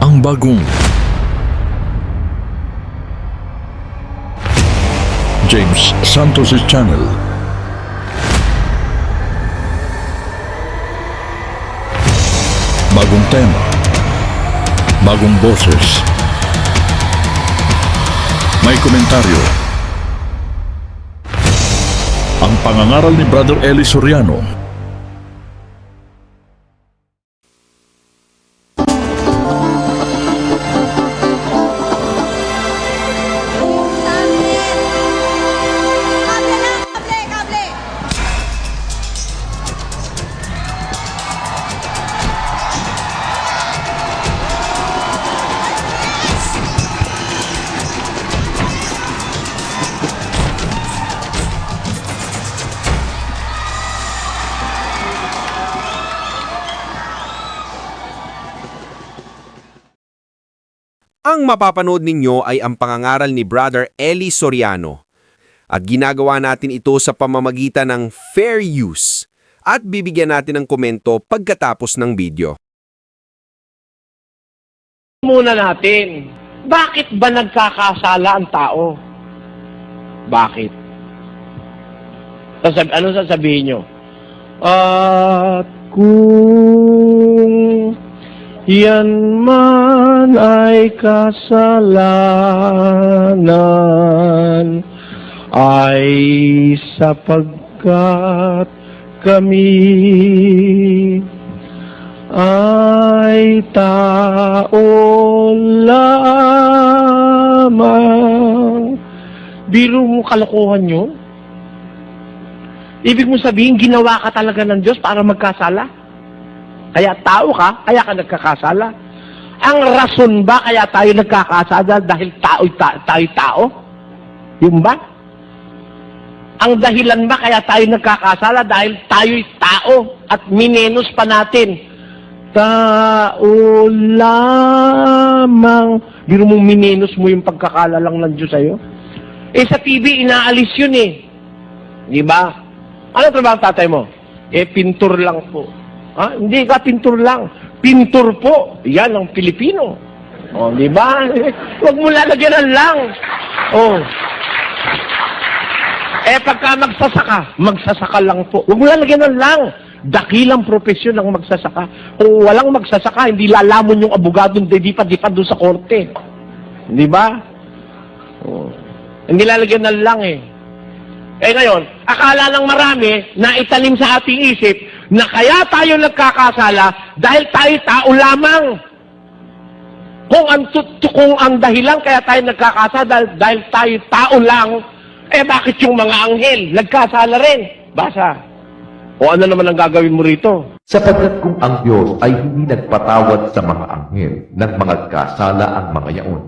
ang bagong James Santos' Channel. Bagong tema, bagong boses, may komentaryo. Ang pangangaral ni Brother Eli Soriano. Ang mapapanood ninyo ay ang pangangaral ni Brother Eli Soriano. At ginagawa natin ito sa pamamagitan ng fair use at bibigyan natin ng komento pagkatapos ng video. Muna natin, bakit ba nagkakasala ang tao? Bakit? Ano sasabihin nyo? At kung yan man ay kasalanan, ay sapagkat kami ay tao lamang. Biro mo kalokohan yun? Ibig mo sabihin, ginawa ka talaga ng Diyos para magkasala? Kaya tao ka, kaya ka nagkakasala. Ang rason ba kaya tayo nagkakasala dahil tayo tao? Yung ba? Ang dahilan ba kaya tayo nagkakasala dahil tayo'y tao at minenos pa natin? Tao lamang. Biro mong minenos mo yung pagkakalalang ng Diyos sa'yo? Eh sa TV, inaalis yun eh. Di ba? Ano trabaho ang tatay mo? Eh, pintor lang po. Ha? Hindi ka pintor lang. Pintor po. Yan ang Pilipino. O, di ba? Huwag mo lalagyan ng lang. O. Eh, pagka magsasaka lang po. Huwag mo lalagyan ng lang. Dakilang profesyon ang magsasaka. Kung walang magsasaka, hindi lalamon yung abogado, di pa doon sa korte. Di ba? O. Hindi lalagyan ng lang eh. Eh ngayon, akala ng marami na itanim sa ating isip na kaya tayo nagkakasala dahil tayo tao lamang. Kung ang dahilan kaya tayo nagkakasala dahil tayo tao lang, eh bakit yung mga anghel nagkasala rin? Basa. O ano naman ang gagawin mo rito? Sapagkat kung ang Diyos ay hindi nagpatawad sa mga anghel ng mga kasala ang mga yaon,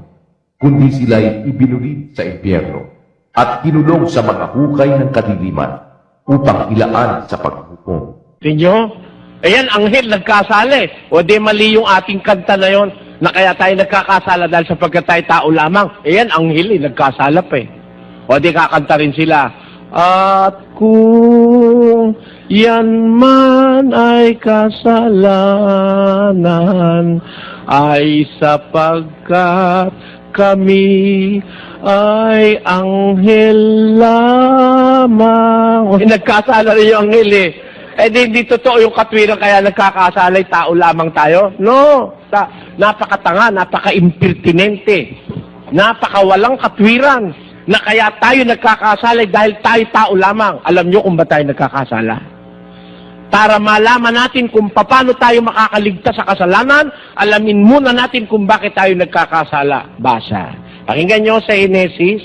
kundi sila'y ibinulid sa impyerno at kinulong sa mga hukay ng kadiliman upang ilaan sa paghukom. Tinyo? Ayan, anghel, nagkasala eh. O di mali yung ating kanta na yon na kaya tayo nagkakasala dahil sapagkat tayo tao lamang. Ayan, anghel eh, nagkasala pa eh. O di kakanta rin sila. At kung yan man ay kasalanan, ay sapagkat kami ay anghel lamang. Nagkasala rin yung anghel eh. Eh di totoo yung katwiran kaya nagkakasala tao lamang tayo? No. Napakatanga, napaka-impertinente, napakawalang katwiran na kaya tayo nagkakasala dahil tayo tao lamang. Alam nyo kung ba tayo nagkakasala? Para malaman natin kung paano tayo makakaligtas sa kasalanan, alamin muna natin kung bakit tayo nagkakasala. Basa. Pakinggan nyo sa Henesis,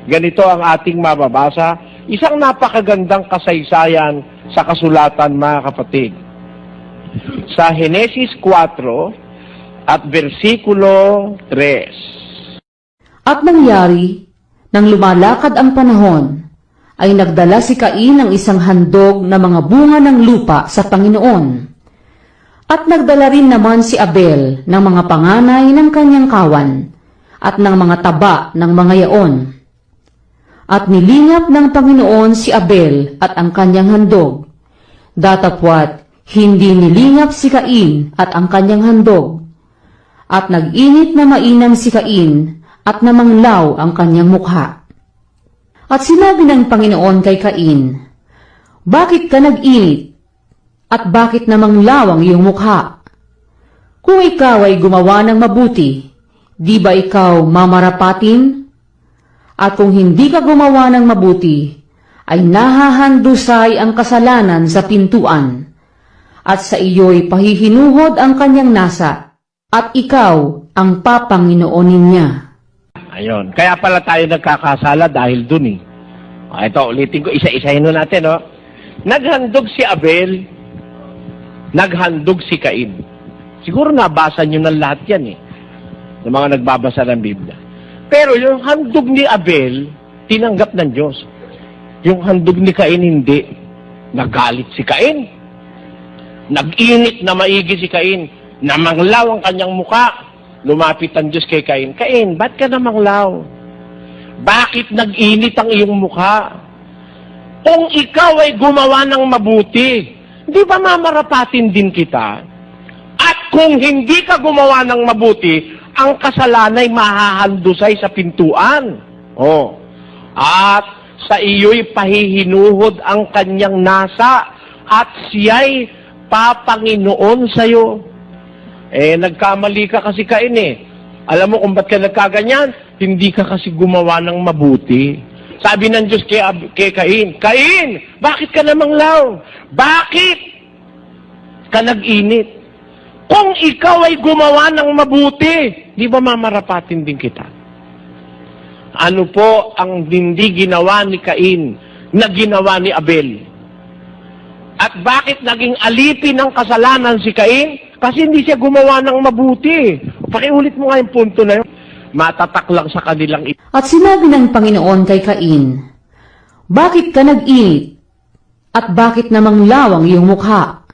ganito ang ating mababasa. Isang napakagandang kasaysayan sa kasulatan, mga kapatid. Sa Henesis 4 at versikulo 3. At nangyari, nang lumalakad ang panahon, ay nagdala si Cain ng isang handog na mga bunga ng lupa sa Panginoon. At nagdala rin naman si Abel ng mga panganay ng kanyang kawan at ng mga taba ng mga yaon. At nilingap ng Panginoon si Abel at ang kanyang handog, datapwat hindi nilingap si Cain at ang kanyang handog. At nag-init na mainam si Cain at namanglaw ang kanyang mukha. At sinabi ng Panginoon kay Cain, "Bakit ka nag-init? At bakit namanglaw ang iyong mukha? Kung ikaw ay gumawa ng mabuti, di ba ikaw mamarapatin? At kung hindi ka gumawa ng mabuti, ay nahahandusay ang kasalanan sa pintuan, at sa iyo'y pahihinuhod ang kanyang nasa, at ikaw ang papanginoon niya." Ayun. Kaya pala tayo nagkakasala dahil dun eh. Ito, ulitin ko, isa-isahin nun natin, no? Naghandog si Abel, naghandog si Cain. Siguro nabasa nyo ng lahat yan eh, ng mga nagbabasa ng Biblia. Pero yung handog ni Abel, tinanggap ng Diyos. Yung handog ni Cain, hindi. Nagalit si Cain. Nag-init na maigi si Cain. Namanglaw ang kanyang muka. Lumapit ang Diyos kay Cain. Cain, ba't ka namanglaw? Bakit nag-init ang iyong mukha? Kung ikaw ay gumawa ng mabuti, di ba mamarapatin din kita? At kung hindi ka gumawa ng mabuti, ang kasalanay mahahandusay sa pintuan. Oh. At sa iyo'y pahihinuhod ang kanyang nasa, at siya'y papanginoon sa'yo. Nagkamali ka kasi Cain eh. Alam mo kung ba't ka nagkaganyan? Hindi ka kasi gumawa ng mabuti. Sabi ng Diyos kay Cain, "Cain, bakit ka namanglaw? Bakit ka nag-init? Kung ikaw ay gumawa ng mabuti, di ba mamarapatin din kita?" Ano po ang hindi ginawa ni Cain na ginawa ni Abel? At bakit naging alipin ng kasalanan si Cain? Kasi hindi siya gumawa ng mabuti. Pakiulit mo nga yung punto na yun. Matatak lang sa kanilang At sinabi ng Panginoon kay Cain, "Bakit ka nag-init? At bakit namanglaw ang iyong mukha?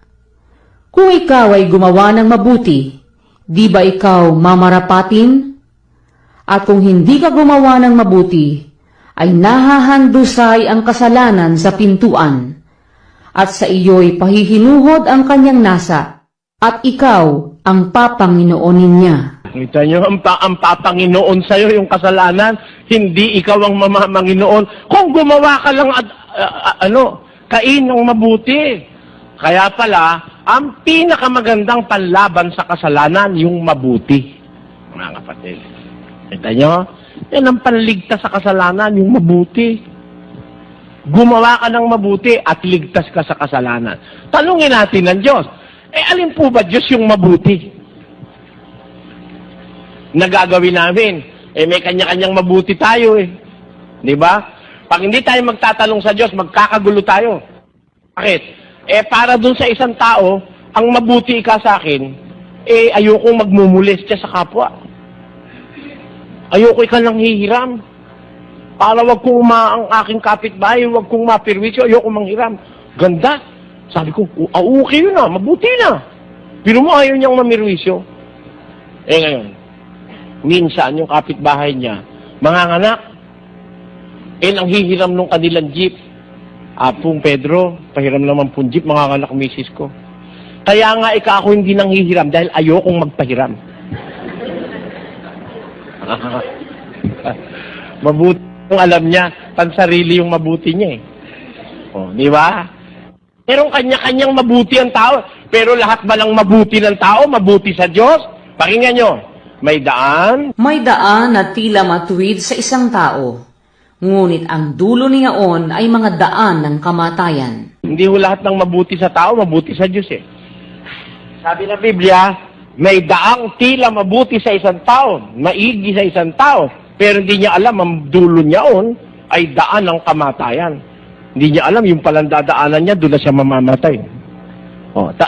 Kung ikaw ay gumawa ng mabuti, di ba ikaw mamarapatin? At kung hindi ka gumawa ng mabuti, ay nahahandusay ang kasalanan sa pintuan, at sa iyo'y pahihinuhod ang kanyang nasa, at ikaw ang papanginoon niya." Kita nyo, ang papanginoon sa'yo yung kasalanan, hindi ikaw ang mamanginoon. Kung gumawa ka lang, Cain ng mabuti. Kaya pala, ang pinakamagandang panlaban sa kasalanan, yung mabuti. Mga kapatid. Kita nyo? Yan ang panligtas sa kasalanan, yung mabuti. Gumawa ka ng mabuti at ligtas ka sa kasalanan. Tanungin natin ng Diyos, alin po ba Diyos yung mabuti? Nagagawin namin. May kanya-kanyang mabuti tayo eh. Di ba? Pag hindi tayo magtatanong sa Diyos, magkakagulo tayo. Bakit? Para dun sa isang tao, ang mabuti ka sa akin, ayokong magmumulestya sa kapwa. Ayoko ikaw lang hihiram. Para wag kong ang aking kapitbahay, wag kong mapirwisyo, ayoko manghiram. Ganda. Sabi ko, okay yun na, mabuti na. Pero mo ayaw niyang mamirwisyo. Ngayon, minsan yung kapitbahay niya, manganganak, ang hihiram nung kanilang jeep. Apong Pedro, pahiram naman pong jeep, manganganak misis ko. Kaya nga ako hindi nang hihiram dahil ayokong magpahiram. Mabuti yung alam niya, pansarili yung mabuti niya eh. Di ba? Pero kanya-kanyang mabuti ang tao. Pero lahat ba ng mabuti ng tao, mabuti sa Diyos? Pakinggan nyo. May daan na tila matuwid sa isang tao, ngunit ang dulo niyaon ay mga daan ng kamatayan. Hindi ho lahat ng mabuti sa tao, mabuti sa Diyos eh. Sabi ng Biblia, may daang tila mabuti sa isang tao, maigi sa isang tao, pero hindi niya alam ang dulo niyaon ay daan ng kamatayan. Hindi niya alam yung palang dadaanan niya, doon na siya mamamatay.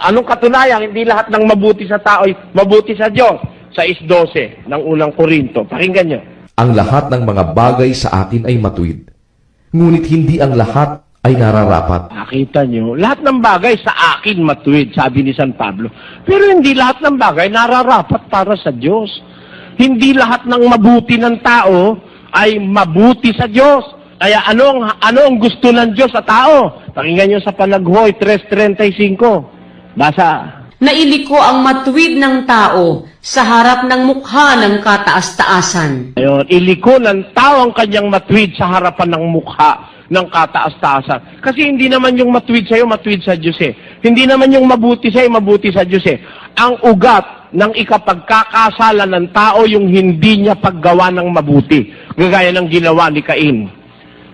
Anong katunayan? Hindi lahat ng mabuti sa tao ay mabuti sa Diyos. 6:12 ng unang Korinto. Pakinggan niyo. Ang lahat ng mga bagay sa akin ay matuwid, ngunit hindi ang lahat ay nararapat. Nakita niyo, lahat ng bagay sa akin matuwid, sabi ni San Pablo. Pero hindi lahat ng bagay nararapat para sa Diyos. Hindi lahat ng mabuti ng tao ay mabuti sa Diyos. Kaya ano ang gusto ng Diyos sa tao? Pakinggan niyo sa Panaghoy 3:35. Basa. na iliko ang matuwid ng tao sa harap ng mukha ng kataas-taasan. Ayun, iliko ng tao ang kanyang matuwid sa harapan ng mukha ng kataas-taasan. Kasi hindi naman yung matuwid sa'yo, matuwid sa Diyos eh. Hindi naman yung mabuti sa'yo, mabuti sa Diyos eh. Ang ugat ng ikapagkakasala ng tao yung hindi niya paggawa ng mabuti. Gagaya ng ginawa ni Cain.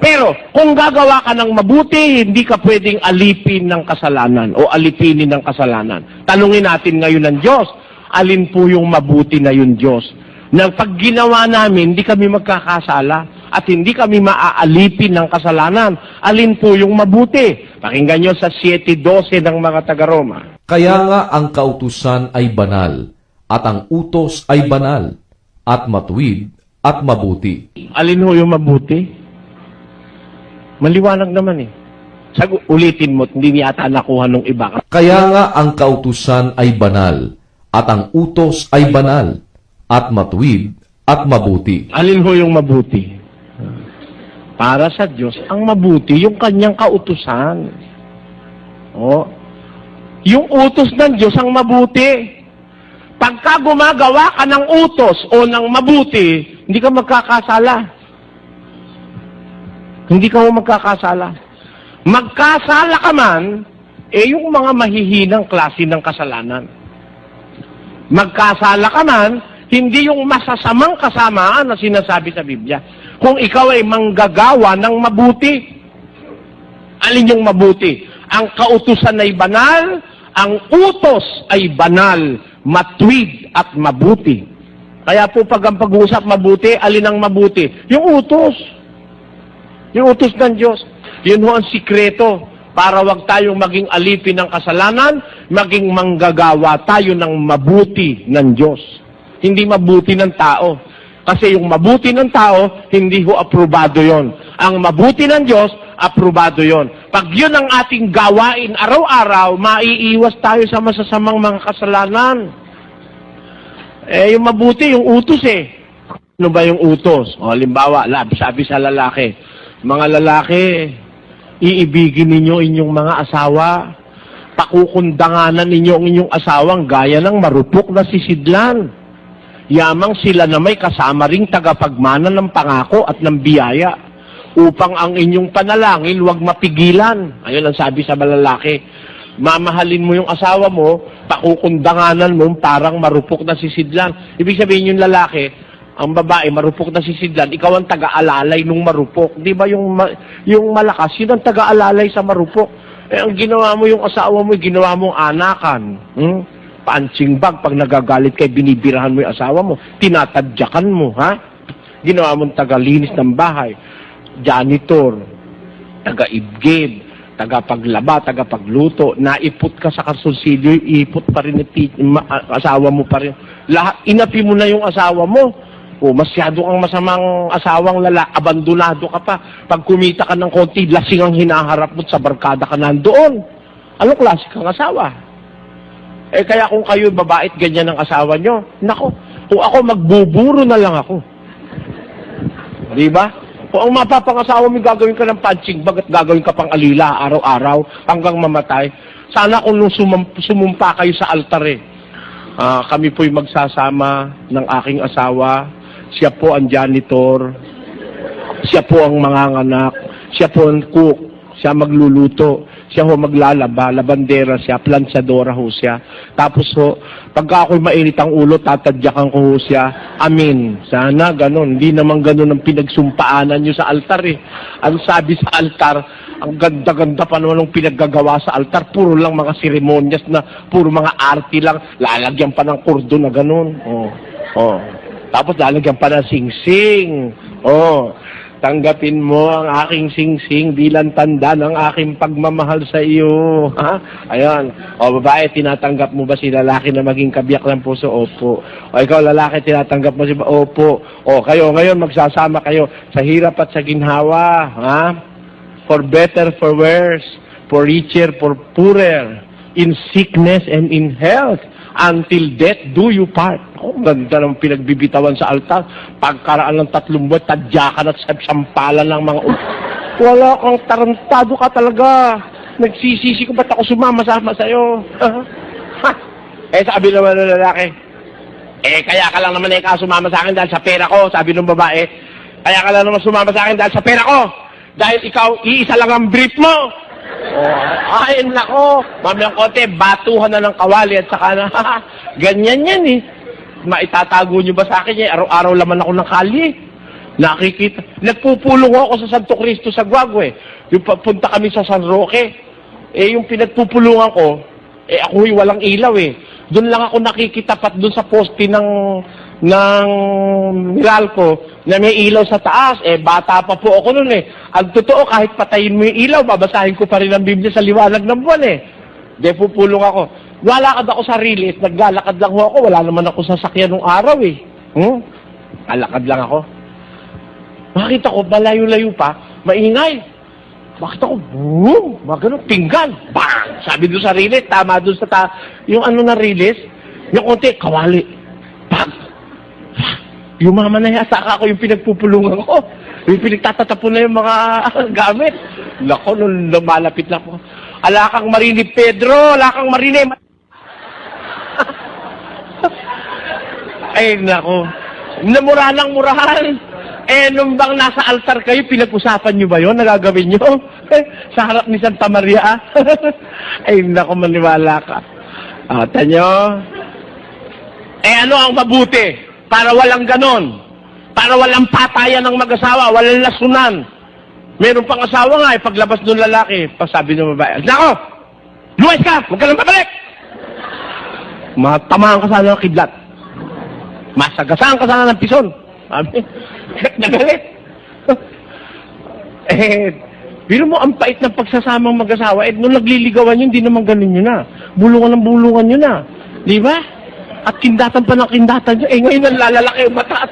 Pero kung gagawa ka ng mabuti, hindi ka pwedeng alipin ng kasalanan o alipinin ng kasalanan. Tanungin natin ngayon ng Diyos, alin po yung mabuti na yun, Diyos? Nang pag ginawa namin, hindi kami magkakasala at hindi kami maaalipin ng kasalanan. Alin po yung mabuti? Pakinggan nyo sa 7:12 ng mga taga-Roma. Kaya nga ang kautusan ay banal, at ang utos ay banal, at matuwid, at mabuti. Alin ho yung mabuti? Maliwanag naman eh. Ulitin mo, hindi yata nakuha nung iba. Kaya nga ang kautusan ay banal, at ang utos ay banal, at matuwid, at mabuti. Alin ho yung mabuti? Para sa Diyos, ang mabuti, yung kanyang kautusan. Oh. Yung utos ng Diyos ang mabuti. Pagka gumagawa ka ng utos o ng mabuti, hindi ka magkakasala. Hindi ka magkakasala. Magkasala ka man, yung mga mahihinang klase ng kasalanan. Magkasala ka man, hindi yung masasamang kasamaan na sinasabi sa Biblia. Kung ikaw ay manggagawa ng mabuti, alin yung mabuti? Ang kautusan ay banal, ang utos ay banal, matuwid at mabuti. Kaya po pag ang pag-uusap mabuti, alin ang mabuti? Yung utos. Yung utos ng Diyos. Yun ho ang sikreto para wag tayong maging alipin ng kasalanan, maging manggagawa tayo ng mabuti ng Diyos. Hindi mabuti ng tao. Kasi yung mabuti ng tao, hindi ho aprobado yon. Ang mabuti ng Diyos, aprobado yon. Pag yun ang ating gawain araw-araw, maiiwas tayo sa masasamang mga kasalanan. Yung mabuti, yung utos eh. Ano ba yung utos? O, halimbawa, sabi sa lalaki, mga lalaki, iibigin ninyo inyong mga asawa. Pakukundanganan ninyo ang inyong asawang gaya ng marupok na sisidlan. Yamang sila na may kasama ring tagapagmana ng pangako at ng biyaya, upang ang inyong panalangin huwag mapigilan. Ayun ang sabi sa lalaki. Mamahalin mo yung asawa mo, pakukundanganan mo parang marupok na sisidlan. Ibig sabihin yung lalaki, ang babae, marupok na sisidlan, ikaw ang taga-alalay nung marupok. Di ba yung malakas, yun ang taga-alalay sa marupok. Ang ginawa mo yung asawa mo, ginawa mong anakan. Punching bag, pag nagagalit kay binibirahan mo yung asawa mo, tinatadyakan mo, ha? Ginawa mong taga-linis ng bahay, janitor, taga-ibgid, taga-paglaba, taga-pagluto, naiput ka sa kasulsilyo, ipot pa rin asawa mo pa rin. Inapi mo na yung asawa mo. O, masyado kang masamang asawang abandonado ka pa. Pag kumita ka ng konti, lasing ang hinaharap mo sa barkada ka nandoon. Anong klase kang asawa? Kaya kung kayo babait ganyan ang asawa nyo, nako, kung ako magbuburo na lang ako. Di ba? Kung ang mapapangasawa mo, gagawin ka ng punching bag at gagawin ka pang alila araw-araw hanggang mamatay. Sana kung sumumpa kayo sa altar kami po'y magsasama ng aking asawa. Siya po ang janitor. Siya po ang manganganak. Siya po ang cook. Siya magluluto. Siya ho maglalaba. Labandera siya. Plansadora ho siya. Tapos ho, pagka ako'y mainit ang ulo, tatadyakan ko ho siya. Amin. Sana ganon. Hindi naman ganon ang pinagsumpaanan nyo sa altar eh. Ang sabi sa altar, ang ganda-ganda pa naman ng pinaggagawa sa altar. Puro lang mga seremonyas na, puro mga arty lang. Lalagyan pa ng kordon na ganon. Tapos lalagyan pa ng sing-sing. Tanggapin mo ang aking sing-sing bilang tanda ng aking pagmamahal sa iyo. Ha? Ayan. Babae, tinatanggap mo ba si lalaki na maging kabiyak ng puso? Opo. Ikaw lalaki, tinatanggap mo si Opo. Kayo ngayon magsasama kayo sa hirap at sa ginhawa. Ha? For better, for worse. For richer, for poorer. In sickness and in health. Until death do you part. Ganda ng pinagbibitawan sa altar. Pagkaraan ng 3 buwan, tadyakan at sampalan ng mga... Wala kang tarantado ka talaga. Nagsisisi ko, ba't ako sumama-sama sa'yo? Eh, sabi naman ng lalaki, kaya ka lang naman sumama sa akin dahil sa pera ko. Sabi ng babae, kaya ka lang naman sumama sa akin dahil sa pera ko. Dahil ikaw, iisa lang ang brief mo. Ay, nako. Mamayang konti, batuhan na ng kawali at saka na, ganyan yan eh. Maitatago nyo ba sa akin eh? Araw-araw laman ako ng kalye. Nakikita. Nagpupulong ako sa Santo Cristo sa Guagua eh. Yung punta kami sa San Roque. Yung pinagpupulungan ko, ako walang ilaw eh. Doon lang ako nakikitapat doon sa poste ng Meralco na may ilaw sa taas. Bata pa po ako noon eh. Ang totoo, kahit patayin mo yung ilaw, babasahin ko pa rin ang Biblia sa liwanag ng buwan eh. Pupulong ako. Lalakad ako sa rilis, naglalakad lang ako. Wala naman ako sasakyan nung araw eh. Lalakad lang ako. Makita ko, malayo-layo pa, maingay. Makita ko, boom! Mga ganun, pinggan. Bang! Sabi doon sa rilis, tama doon sa yung ano na rilis, yung konti, kawali. Bang! Yumama na yata ako yung pinagpupulungan ko. Yung pinagtatatapon na yung mga gamit. Nako, nung lumalapit lang po. Ala kang marinig, Pedro! Ala kang marinig! Ay, nako. Namurahan. Nung bang nasa altar kayo, pinag-usapan nyo ba yun? Nagagawin nyo? Sa harap ni Santa Maria? Ay, naku, maniwala ka. Tanyo. Ano ang mabuti? Para walang ganon. Para walang patayan ng mag-asawa, walang lasunan. Meron pang asawa nga, paglabas ng lalaki, pasabi ng babae, nako! Luwes ka! Huwag ka lang babalik! Matamaan ka sana ng kidlat. Masagasaan ka sana ng pison. Nagalit. Biro mo, ang pait ng pagsasamang mag-asawa, nung nagliligawan yun, hindi naman ganun yun na. Bulungan ng bulungan yun na. Di ba? At kindatan pa ng kindatan yun. Ngayon ang lalalaki yung mata at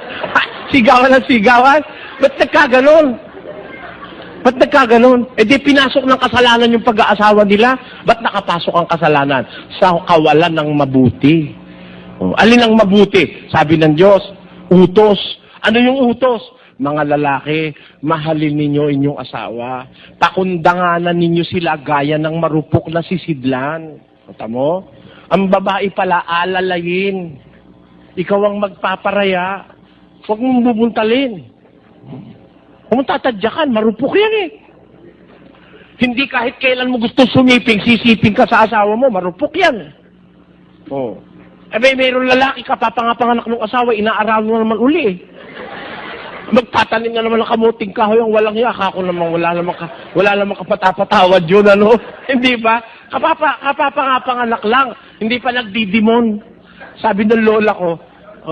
sigawan ng sigawan. Ba't nagkaganon? Ba't nagkaganon? Di pinasok ng kasalanan yung pag-aasawa nila. Ba't nakapasok ang kasalanan? Sa kawalan ng mabuti. Alin ang mabuti? Sabi ng Diyos, utos. Ano yung utos? Mga lalaki, mahalin ninyo inyong asawa. Pakundanganan ninyo sila gaya ng marupok na sisidlan. Kata mo? Ang babae pala, alalayin. Ikaw ang magpaparaya. Huwag mong bubuntalin. Kung tatadyakan, marupok yan eh. Hindi kahit kailan mo gusto sumiping, sisiping ka sa asawa mo, marupok yan. Mayroon lalaki, kapapangapanganak ng asawa, inaaraw mo naman uli eh. Magtatanim na naman ng kamuting kahoy ang walang hiya. Ako naman wala naman kapatapatawad yun, ano? Hindi ba? Kapapangapanganak lang. Hindi pa nagdidimon. Sabi ng lola ko,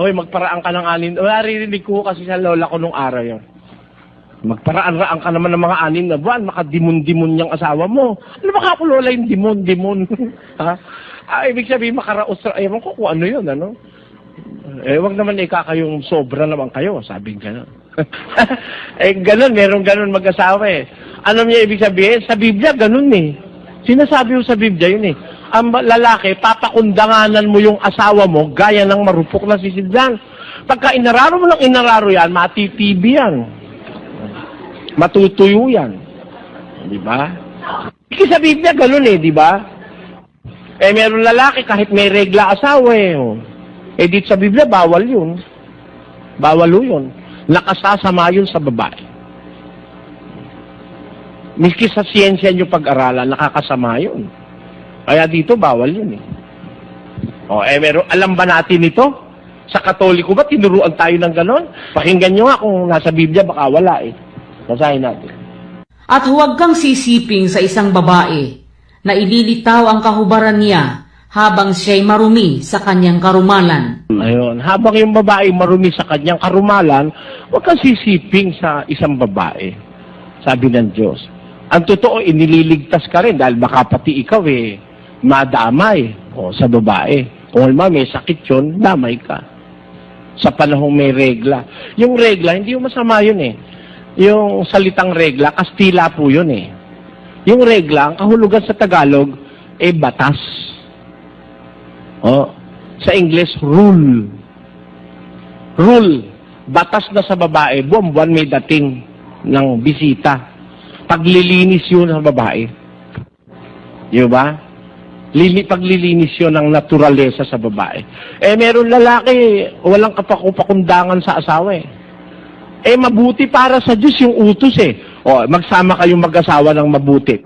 oy, magparaan ka ng anin. Naririnig ko kasi sa lola ko nung araw yun. Magparaan-raan ka naman ng mga 6 na buwan, makadimon-dimon yung asawa mo. Ano ba ka ako lola yung dimon? Ha? Ibig sabihin makaraos, ewan ko kung ano yun, ano? Wag naman kayong sobra naman kayo, sabi nga. Ganun, meron ganun mag-asawa eh. Ano niya ibig sabihin? Sa Biblia, ganun eh. Sinasabi ko sa Biblia yun eh. Ang lalaki, papakundanganan mo yung asawa mo gaya ng marupok na sisidlan. Pagka inararo mo ng inararo yan, matitibi yan. Matutuyo yan. Di ba? Kasi sa Biblia, ganun eh, di ba? Meron lalaki kahit may regla asawa eh. Dito sa Biblia, bawal yun. Bawal yun. Nakasasama yun sa babae. Miski sa siyensya nyo pag-aralan, nakakasama yun. Kaya dito, bawal yun eh. Meron, alam ba natin ito? Sa Katoliko ba, tinuruan tayo ng ganon? Pakinggan nyo nga kung nasa Biblia, baka wala eh. Basahin natin. At huwag kang sisiping sa isang babae na ililitaw ang kahubaran niya habang siya'y marumi sa kanyang karumalan. Ayun, habang yung babae marumi sa kanyang karumalan, huwag kang sisiping sa isang babae. Sabi ng Diyos. Ang totoo, inililigtas ka rin dahil baka pati ikaw madamay sa babae. Kung may sakit yun, damay ka. Sa panahong may regla. Yung regla, hindi yung masama yun eh. Yung salitang regla, Kastila po yun eh. Yung regla, ang kahulugan sa Tagalog, batas. Sa English, rule. Rule. Batas na sa babae, buwan-buwan may dating ng bisita. Paglilinis yun sa babae. Di ba? Paglilinis yun ng naturalesa sa babae. Meron lalaki, walang kapakupakundangan sa asawa mabuti para sa Diyos yung utos magsama kayong mag-asawa ng mabuti.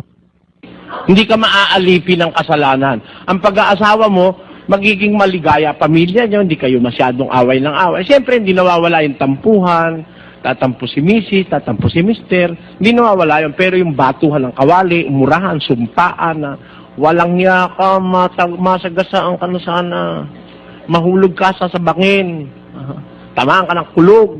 Hindi ka maaalipin ng kasalanan. Ang pag-aasawa mo, magiging maligaya pamilya nyo, hindi kayo masyadong away ng away. Siyempre, hindi nawawala yung tampuhan, tatampo si Mrs., tatampo si Mr., hindi nawawala yun. Pero yung batuhan ng kawali, umurahan, sumpaan na, walang niya ka, masagasaan ka na sana, mahulog ka sa sabangin, tamaan ka ng kulog,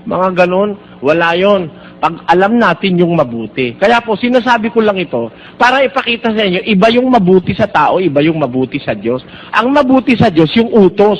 mga ganon, wala yon. Pag alam natin yung mabuti. Kaya po, sinasabi ko lang ito, para ipakita sa inyo, iba yung mabuti sa tao, iba yung mabuti sa Diyos. Ang mabuti sa Diyos, yung utos.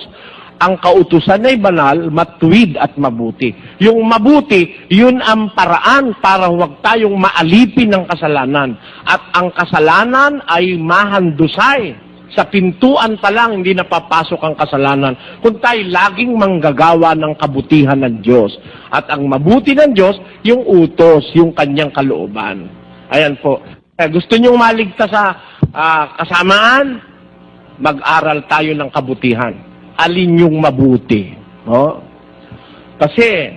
Ang kautusan ay banal, matuwid at mabuti. Yung mabuti, yun ang paraan para huwag tayong maalipin ng kasalanan. At ang kasalanan ay mahandusay. Sa pintuan pa lang, hindi napapasok ang kasalanan. Kung tayo laging manggagawa ng kabutihan ng Diyos. At ang mabuti ng Diyos, yung utos, yung kanyang kalooban. Ayan po. Gusto nyong maligtas sa kasamaan? Mag-aral tayo ng kabutihan. Alin yung mabuti. Kasi,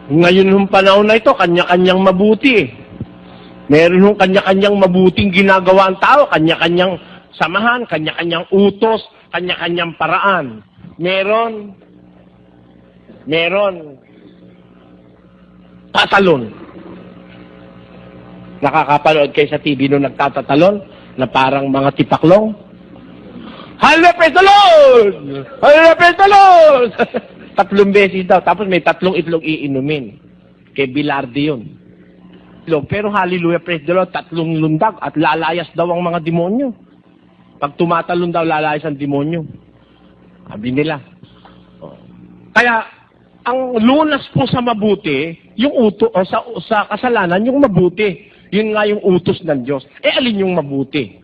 ngayon yung panahon na ito, kanya-kanyang mabuti. Meron yung kanya-kanyang mabuting ginagawa ang tao, kanya-kanyang samahan, kanya-kanyang utos, kanya-kanyang paraan. Meron tatalon. Nakakapanood kayo sa TV nung nagtatatalon na parang mga tipaklong? Hanapin the Lord! Hanapin the Lord! 3 beses daw. Tapos may 3 itlog iinumin. Kay Bilardi yun. Pero hallelujah, praise the Lord, 3 lundag at lalayas daw ang mga demonyo. Pag tumatalon daw, lalayas ang demonyo. Sabi nila. Kaya, ang lunas po sa mabuti, yung sa kasalanan, yung mabuti. Yun nga yung utos ng Diyos. Alin yung mabuti?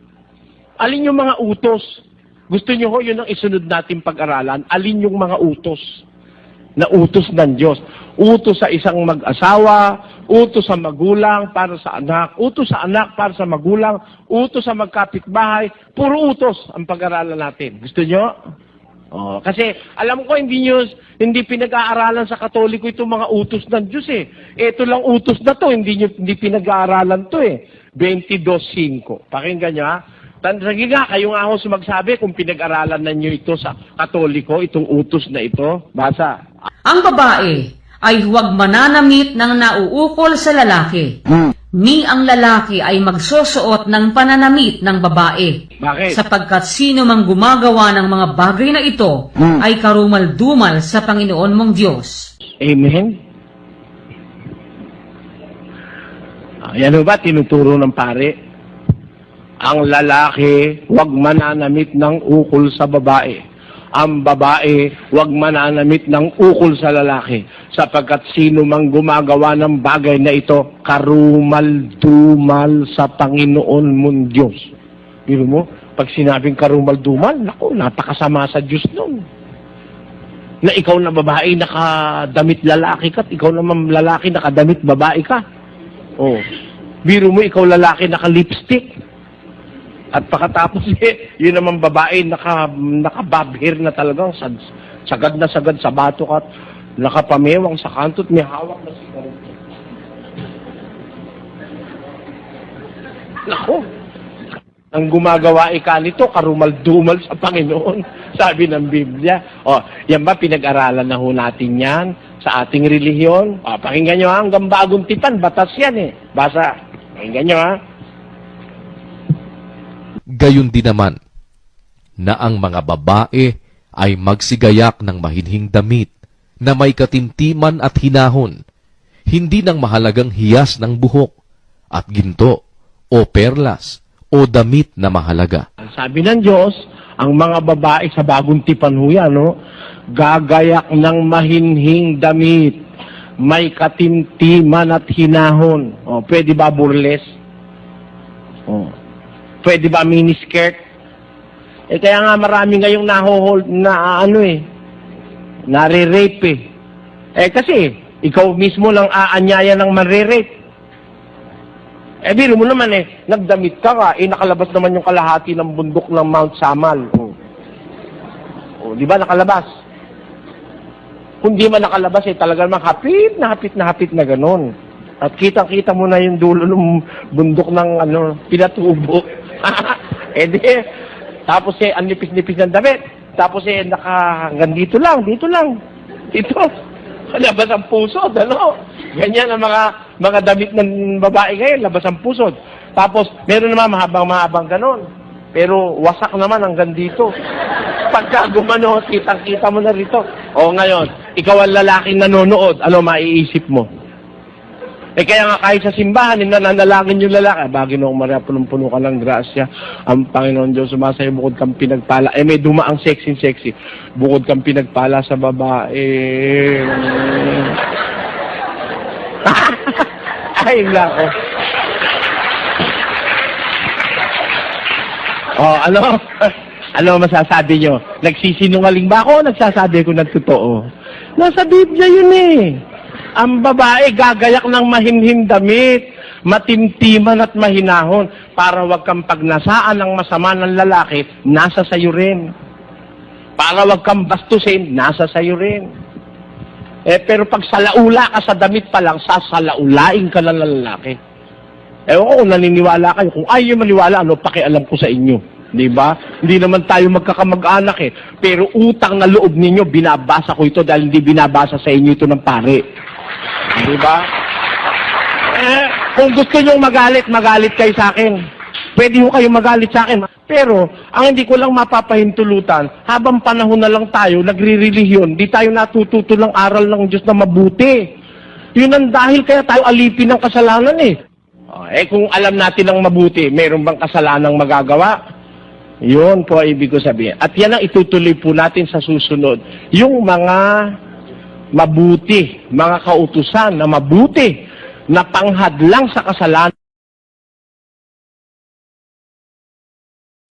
Alin yung mga utos? Gusto nyo ho, yun ang isunod natin pag-aralan. Alin yung mga utos? Na utos ng Diyos. Utos sa isang mag-asawa, utos sa magulang para sa anak, utos sa anak para sa magulang, utos sa magkapitbahay, puro utos ang pag-aralan natin. Gusto nyo? Kasi alam ko hindi pinag-aaralan sa Katoliko itong mga utos ng Diyos Ito lang utos na to, hindi pinag-aaralan to 22:5. Pakinggan nyo Sige nga, kayo nga ako magsabi kung pinag-aralan na nyo ito sa Katoliko, itong utos na ito. Basa. Ang babae ay huwag mananamit ng nauukol sa lalaki. Ni ang lalaki ay magsusuot ng pananamit ng babae. Bakit? Sapagkat sino mang gumagawa ng mga bagay na ito ay karumal-dumal sa Panginoon mong Diyos. Amen? Yan ba tinuturo ng pare? Ang lalaki, huwag mananamit ng ukol sa babae. Ang babae, huwag mananamit ng ukol sa lalaki. Sapagkat sino mang gumagawa ng bagay na ito, karumal-dumal sa Panginoon mong Diyos. Biro mo, pag sinabing karumal-dumal, naku, napakasama sa Diyos nun. Na ikaw na babae, nakadamit lalaki ka, at ikaw naman lalaki, nakadamit babae ka. Biro mo, ikaw lalaki, naka-lipstick. At pagkatapos yun naman babae, nakababhir na talagang sagad sa batok at nakapamewang sa kanto at may hawak na sigarilyo. Naku, ang gumagawa nito, karumal-dumal sa Panginoon, sabi ng Biblia. Yan ba, pinag-aralan na ho natin yan sa ating relihiyon? Pakinggan nyo hanggang bagong tipan, batas yan Basa, pakinggan nyo Gayon din naman, na ang mga babae ay magsigayak ng mahinhing damit na may katimtiman at hinahon, hindi ng mahalagang hiyas ng buhok at ginto o perlas o damit na mahalaga. Sabi ng Diyos, ang mga babae sa bagong tipan ho yan, gagayak ng mahinhing damit, may katimtiman at hinahon. Pwede ba burles? Pwede ba miniskirt? Kaya nga marami ngayong nare-rape Kasi, ikaw mismo lang aanyaya ng manre-rape. Biro mo naman nagdamit ka nga, nakalabas naman yung kalahati ng bundok ng Mount Samal. Di ba nakalabas? Kung di man nakalabas, talaga naman hapit na ganun. At kitang-kita mo na yung dulo ng bundok ng pinatubo. Tapos ang nipis-nipis ng damit. Tapos hanggang dito lang. Dito. Labas ang pusod, Ganyan ang mga damit ng babae ngayon, labas ang pusod. Tapos, meron naman mahabang ganon. Pero wasak naman hanggang dito. Pagka gumano, kitang-kita mo na rito. O ngayon, ikaw ang lalaking nanonood, ano maiisip mo? Kaya nga kahit sa simbahan, nananalangin yung lalaki. Ginong Maria, punong-puno ka ng grasya. Ang Panginoon Diyos sumasayo, bukod kang pinagpala. May dumaang sexy. Bukod kang pinagpala sa babae. Ay, nako. Ano masasabi nyo? Nagsisinungaling ba ako o nagsasabi ko ng totoo? Nasa Biblia yun Ang babae gagayak ng mahimhim damit, matimtiman at mahinahon, para wag kang pagnasaan ng masama ng lalaki, nasa sayo rin. Para wag kang bastusin, nasa sayo rin. Pero pag salaula ka sa damit pa lang, sasalaulain ka ng lalaki. Ewan ko kung naniniwala kayo. Kung ayaw maniwala, pakialam ko sa inyo. Di ba? Hindi naman tayo magkakamag-anak Pero utang na loob ninyo, binabasa ko ito dahil hindi binabasa sa inyo ito ng pare. Di ba? Kung gusto nyo magalit kayo sa akin. Pwede ho kayo magalit sa akin. Pero, ang hindi ko lang mapapahintulutan, habang panahon na lang tayo, nagre-relihiyon, di tayo natututo ng aral ng Diyos na mabuti. Yun ang dahil kaya tayo alipin ng kasalanan kung alam natin ang mabuti, mayroon bang kasalanang magagawa? Yun po ang ibig ko sabihin. At yan ang itutuloy po natin sa susunod. Yung mga mabuti, mga kautusan na mabuti, na panghadlang sa kasalanan.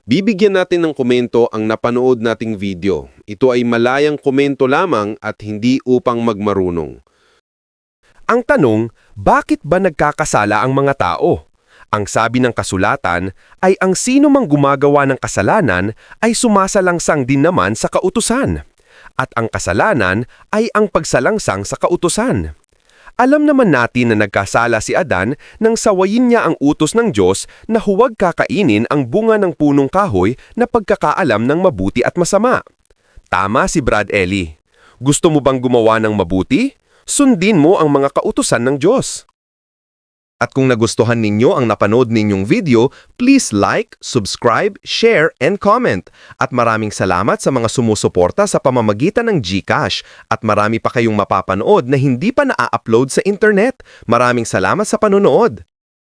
Bibigyan natin ng komento ang napanood nating video. Ito ay malayang komento lamang at hindi upang magmarunong. Ang tanong, bakit ba nagkakasala ang mga tao? Ang sabi ng kasulatan ay ang sino mang gumagawa ng kasalanan ay sumasalangsang din naman sa kautusan. At ang kasalanan ay ang pagsalangsang sa kautusan. Alam naman natin na nagkasala si Adan nang sawayin niya ang utos ng Diyos na huwag kakainin ang bunga ng punong kahoy na pagkakaalam ng mabuti at masama. Tama si Brad Ellie. Gusto mo bang gumawa ng mabuti? Sundin mo ang mga kautusan ng Diyos. At kung nagustuhan ninyo ang napanood ninyong video, please like, subscribe, share, and comment. At maraming salamat sa mga sumusuporta sa pamamagitan ng GCash. At marami pa kayong mapapanood na hindi pa na-upload sa internet. Maraming salamat sa panonood.